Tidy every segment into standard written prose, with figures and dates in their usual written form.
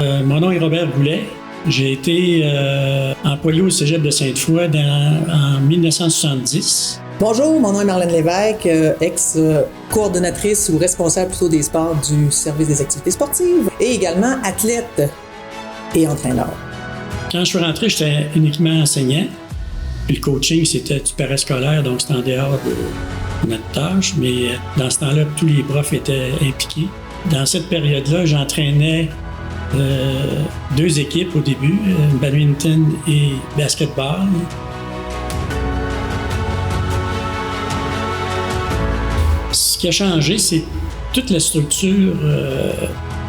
Mon nom est Robert Goulet. J'ai été employé au Cégep de Sainte-Foy en 1970. Bonjour, mon nom est Marlène Lévesque, ex-coordonnatrice ou responsable plutôt des sports du service des activités sportives et également athlète et entraîneur. Quand je suis rentré, j'étais uniquement enseignant. Puis le coaching, c'était du parascolaire, donc c'était en dehors de notre tâche. Mais dans ce temps-là, tous les profs étaient impliqués. Dans cette période-là, j'entraînais 2 équipes au début, badminton et basketball. Ce qui a changé, c'est toute la structure,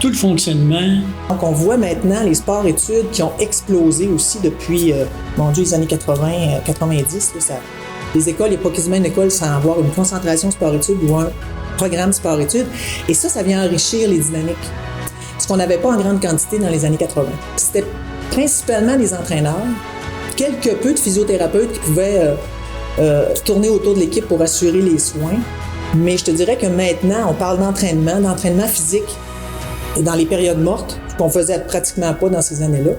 tout le fonctionnement. Donc on voit maintenant les sports-études qui ont explosé aussi depuis, les années 80, 90. Les écoles, il n'y a pas quasiment une école sans avoir une concentration sport-études ou un programme sport-études. Et ça vient enrichir les dynamiques. Ce qu'on n'avait pas en grande quantité dans les années 80. C'était principalement des entraîneurs, quelques peu de physiothérapeutes qui pouvaient tourner autour de l'équipe pour assurer les soins. Mais je te dirais que maintenant, on parle d'entraînement physique dans les périodes mortes, ce qu'on faisait pratiquement pas dans ces années-là.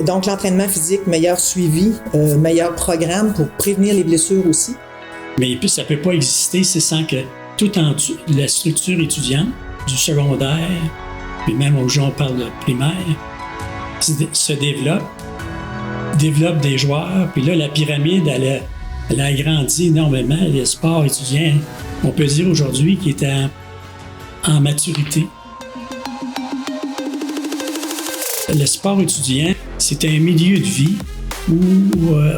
Donc l'entraînement physique, meilleur suivi, meilleur programme pour prévenir les blessures aussi. Mais puis ça peut pas exister, c'est sans que tout en dessous, la structure étudiante, du secondaire, puis même aujourd'hui on parle de primaire, se développe des joueurs, puis là la pyramide, elle a agrandi énormément. Les sports étudiants, on peut dire aujourd'hui qu'il est en maturité. Le sport étudiant, c'est un milieu de vie où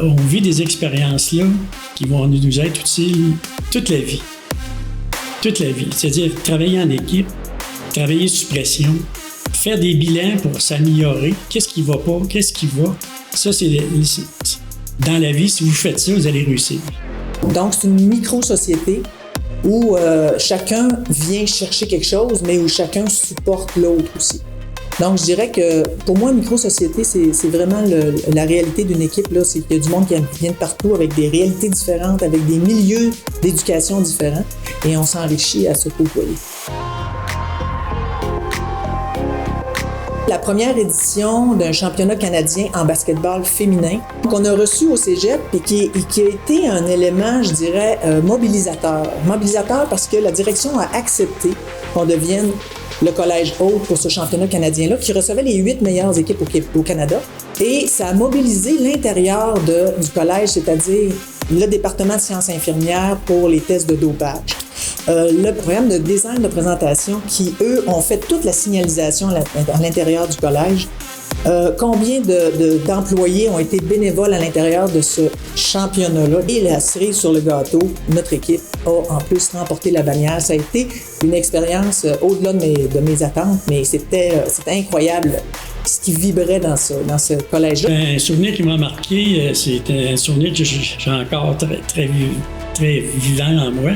on vit des expériences-là qui vont nous être utiles toute la vie. Toute la vie. C'est-à-dire travailler en équipe, travailler sous pression, faire des bilans pour s'améliorer. Qu'est-ce qui va pas? Qu'est-ce qui va? Ça, c'est dans la vie, si vous faites ça, vous allez réussir. Donc, c'est une micro-société où chacun vient chercher quelque chose, mais où chacun supporte l'autre aussi. Donc, je dirais que pour moi, une micro-société, c'est vraiment la réalité d'une équipe. Là. C'est qu'il y a du monde qui vient de partout avec des réalités différentes, avec des milieux d'éducation différents, et on s'enrichit à se côtoyer. La première édition d'un championnat canadien en basketball féminin qu'on a reçu au Cégep et qui a été un élément, je dirais, mobilisateur. Mobilisateur parce que la direction a accepté qu'on devienne le collège haute pour ce championnat canadien-là, qui recevait les 8 meilleures équipes au Canada. Et ça a mobilisé l'intérieur du collège, c'est-à-dire le département de sciences infirmières pour les tests de dopage. Le programme de design de présentation qui, eux, ont fait toute la signalisation à l'intérieur du collège. Combien d'employés ont été bénévoles à l'intérieur de ce championnat-là. Et la cerise sur le gâteau, notre équipe a en plus remporté la bannière. Ça a été une expérience au-delà de mes attentes, mais c'était incroyable ce qui vibrait dans ce collège-là. Un souvenir qui m'a marqué, c'est un souvenir que j'ai encore très vivant en moi.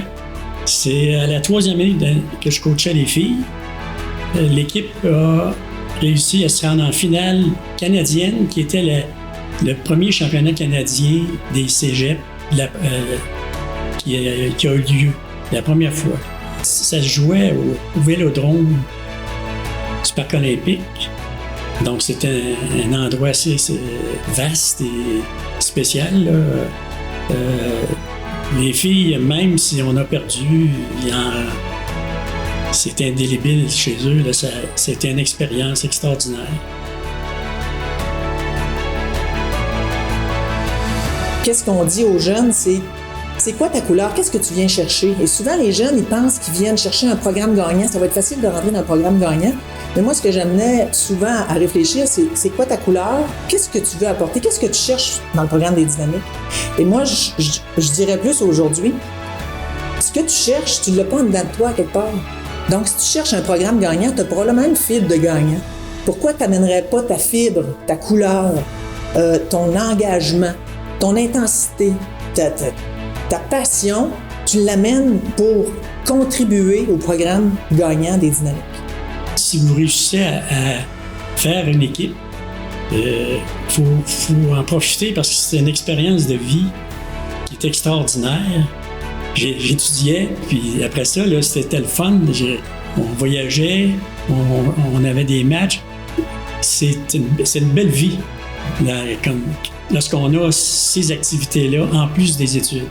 C'est à la 3e année que je coachais les filles. L'équipe a réussi à se rendre en finale canadienne, qui était le premier championnat canadien des cégeps qui a eu lieu la première fois. Ça se jouait au Vélodrome du Parc olympique. Donc c'était un endroit assez vaste et spécial. Là. Les filles, même si on a perdu, c'était indélébile chez eux. Là, c'était une expérience extraordinaire. Qu'est-ce qu'on dit aux jeunes? C'est quoi ta couleur? Qu'est-ce que tu viens chercher? Et souvent, les jeunes, ils pensent qu'ils viennent chercher un programme gagnant. Ça va être facile de rentrer dans un programme gagnant. Mais moi, ce que j'amenais souvent à réfléchir, c'est quoi ta couleur? Qu'est-ce que tu veux apporter? Qu'est-ce que tu cherches dans le programme des dynamiques? Et moi, je dirais plus aujourd'hui, ce que tu cherches, tu ne l'as pas en dedans de toi quelque part. Donc, si tu cherches un programme gagnant, tu as probablement une fibre de gagnant. Pourquoi tu n'amènerais pas ta fibre, ta couleur, ton engagement, ton intensité, ta passion, tu l'amènes pour contribuer au programme gagnant des dynamiques? Si vous réussissez à faire une équipe, faut en profiter parce que c'est une expérience de vie qui est extraordinaire. j'étudiais, puis après ça, là, c'était le fun. On voyageait, on avait des matchs. C'est une belle vie, là, lorsqu'on a ces activités-là, en plus des études.